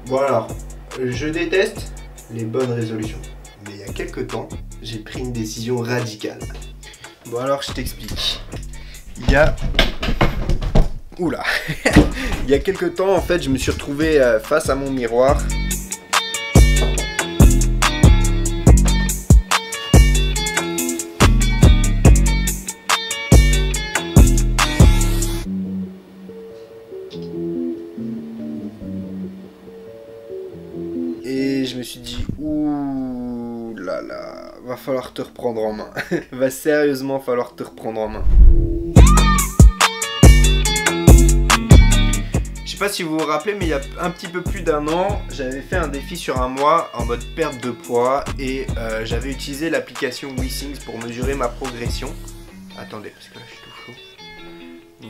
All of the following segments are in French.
Bon alors, je déteste les bonnes résolutions. Mais il y a quelques temps, j'ai pris une décision radicale. Bon alors, je t'explique. Il y a... Oula. Il y a quelques temps, en fait, je me suis retrouvé face à mon miroir. Et je me suis dit, ouh là là, va falloir te reprendre en main. Va sérieusement falloir te reprendre en main. Je sais pas si vous vous rappelez, mais il y a un petit peu plus d'un an, j'avais fait un défi sur un mois en mode perte de poids et j'avais utilisé l'application WeSings pour mesurer ma progression. Attendez, parce que là je suis tout flou.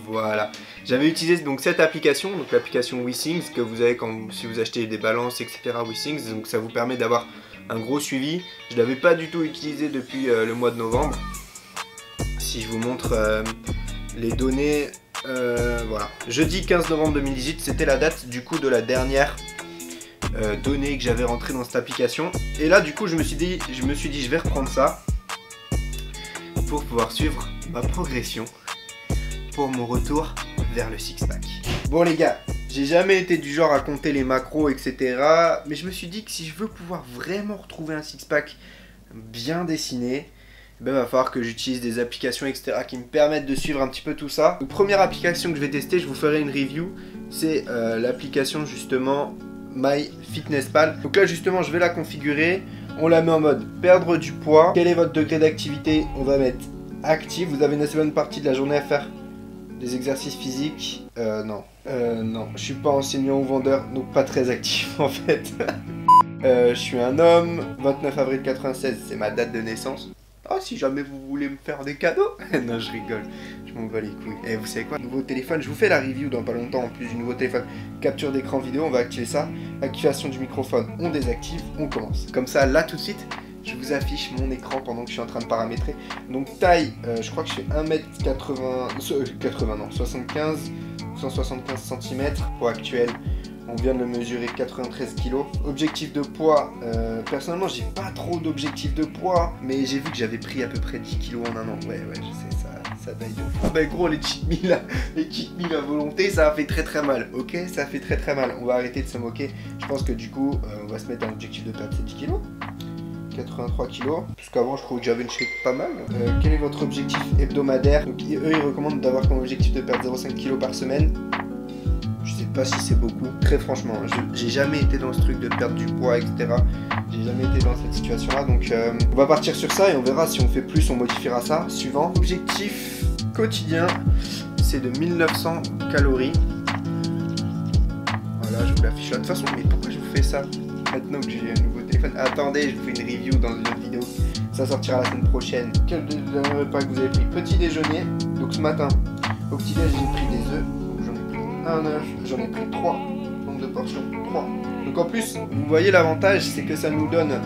Voilà, j'avais utilisé donc cette application, donc l'application WeSings que vous avez si vous achetez des balances, etc. WeSings, donc ça vous permet d'avoir un gros suivi. Je l'avais pas du tout utilisé depuis le mois de novembre. Si je vous montre les données, voilà, jeudi 15 novembre 2018, c'était la date du coup de la dernière donnée que j'avais rentrée dans cette application. Et là du coup je me suis dit je vais reprendre ça pour pouvoir suivre ma progression pour mon retour vers le six-pack. Bon les gars, j'ai jamais été du genre à compter les macros, etc. Mais je me suis dit que si je veux pouvoir vraiment retrouver un six-pack bien dessiné, ben, va falloir que j'utilise des applications, etc. qui me permettent de suivre un petit peu tout ça. Donc, première application que je vais tester, je vous ferai une review, c'est l'application justement MyFitnessPal. Donc là justement, je vais la configurer. On la met en mode perdre du poids. Quel est votre degré d'activité? On va mettre actif. Vous avez une assez bonne partie de la journée à faire des exercices physiques. Non, je suis pas enseignant ou vendeur, donc pas très actif en fait. Je suis un homme, 29 avril 96, c'est ma date de naissance. Ah, si jamais vous voulez me faire des cadeaux. Non, je rigole, je m'en bats les couilles. Et vous savez quoi, nouveau téléphone, je vous fais la review dans pas longtemps en plus du nouveau téléphone. Capture d'écran vidéo, on va activer ça. Activation du microphone, on désactive, on commence. Comme ça, là tout de suite, je vous affiche mon écran pendant que je suis en train de paramétrer. Donc taille, je crois que je fais 1m80, non, 75, 175 cm. Poids actuel, on vient de le mesurer, 93 kg. Objectif de poids, personnellement j'ai pas trop d'objectif de poids, mais j'ai vu que j'avais pris à peu près 10 kg en un an. Ouais, je sais, ça taille de fou. Ah bah gros, les cheat meals à volonté, ça a fait très mal, ok? Ça fait très mal. On va arrêter de se moquer. Je pense que du coup, on va se mettre un objectif de perdre ces 10 kg. 83 kg, parce qu'avant je trouvais que j'avais une shape pas mal. Quel est votre objectif hebdomadaire? Donc eux ils recommandent d'avoir comme objectif de perdre 0,5 kg par semaine. Je sais pas si c'est beaucoup. Très franchement, j'ai jamais été dans ce truc de perdre du poids, etc. J'ai jamais été dans cette situation là, donc on va partir sur ça et on verra si on fait plus, on modifiera ça. Suivant. Objectif quotidien, c'est de 1900 calories. Voilà, je vous l'affiche là. De toute façon, mais pourquoi je vous fais ça maintenant que j'ai un nouveau téléphone? Attendez, je vous fais une review dans une autre vidéo. Ça sortira la semaine prochaine. Quel repas que vous avez pris? Petit déjeuner. Donc ce matin, au petit déjeuner, j'ai pris des œufs. J'en ai pris un œuf, j'en ai pris 3. Nombre de portions, 3. Donc en plus, vous voyez l'avantage, c'est que ça nous donne,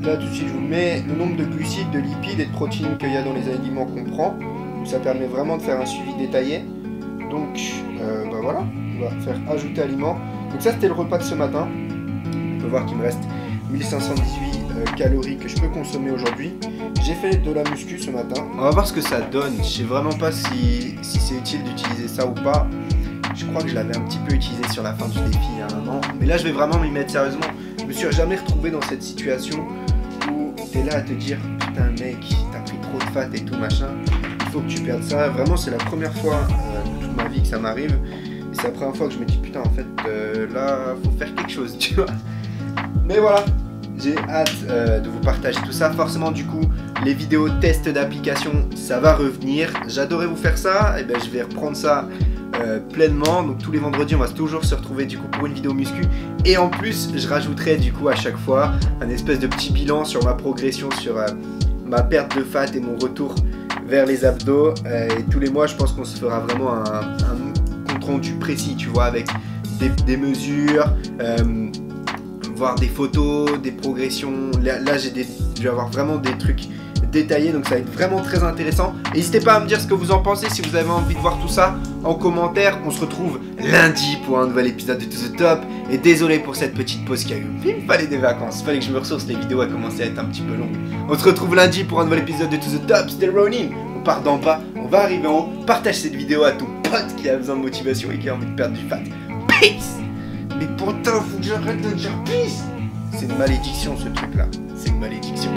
là tout de suite je vous le mets, le nombre de glucides, de lipides et de protéines qu'il y a dans les aliments qu'on prend. Donc, ça permet vraiment de faire un suivi détaillé. Donc bah voilà, on va faire ajouter aliments. Donc ça c'était le repas de ce matin. On peut voir qu'il me reste 1518 calories que je peux consommer aujourd'hui. J'ai fait de la muscu ce matin. On va voir ce que ça donne. Je sais vraiment pas si c'est utile d'utiliser ça ou pas. Je crois que je l'avais un petit peu utilisé sur la fin du défi il y a un an. Mais là je vais vraiment m'y mettre sérieusement. Je me suis jamais retrouvé dans cette situation où t'es là à te dire putain mec, t'as pris trop de fat et tout machin. Il faut que tu perdes ça. Vraiment c'est la première fois de toute ma vie que ça m'arrive. Et c'est la première fois que je me dis putain en fait là faut faire quelque chose, tu vois. Mais voilà, j'ai hâte de vous partager tout ça. Forcément du coup, Les vidéos tests d'application, ça va revenir. J'adorais vous faire ça, et ben je vais reprendre ça pleinement. Donc tous les vendredis, on va toujours se retrouver du coup pour une vidéo muscu. Et en plus, je rajouterai du coup à chaque fois un espèce de petit bilan sur ma progression, sur ma perte de fat et mon retour vers les abdos. Et tous les mois, je pense qu'on se fera vraiment un compte rendu précis, tu vois, avec des mesures, voir des photos, des progressions. Là je vais avoir vraiment des trucs détaillés, donc ça va être vraiment très intéressant. N'hésitez pas à me dire ce que vous en pensez, si vous avez envie de voir tout ça en commentaire. On se retrouve lundi pour un nouvel épisode de To The Top. Et désolé pour cette petite pause qu'il y a eu. Il me fallait des vacances, il fallait que je me ressource, les vidéos a commencé à être un petit peu longues. On se retrouve lundi pour un nouvel épisode de To The Top. C'était Ronin. On part d'en bas, on va arriver en haut. Partage cette vidéo à ton pote qui a besoin de motivation et qui a envie de perdre du fat. Peace. Mais putain, faut que j'arrête de dire peace. C'est une malédiction ce truc là. C'est une malédiction.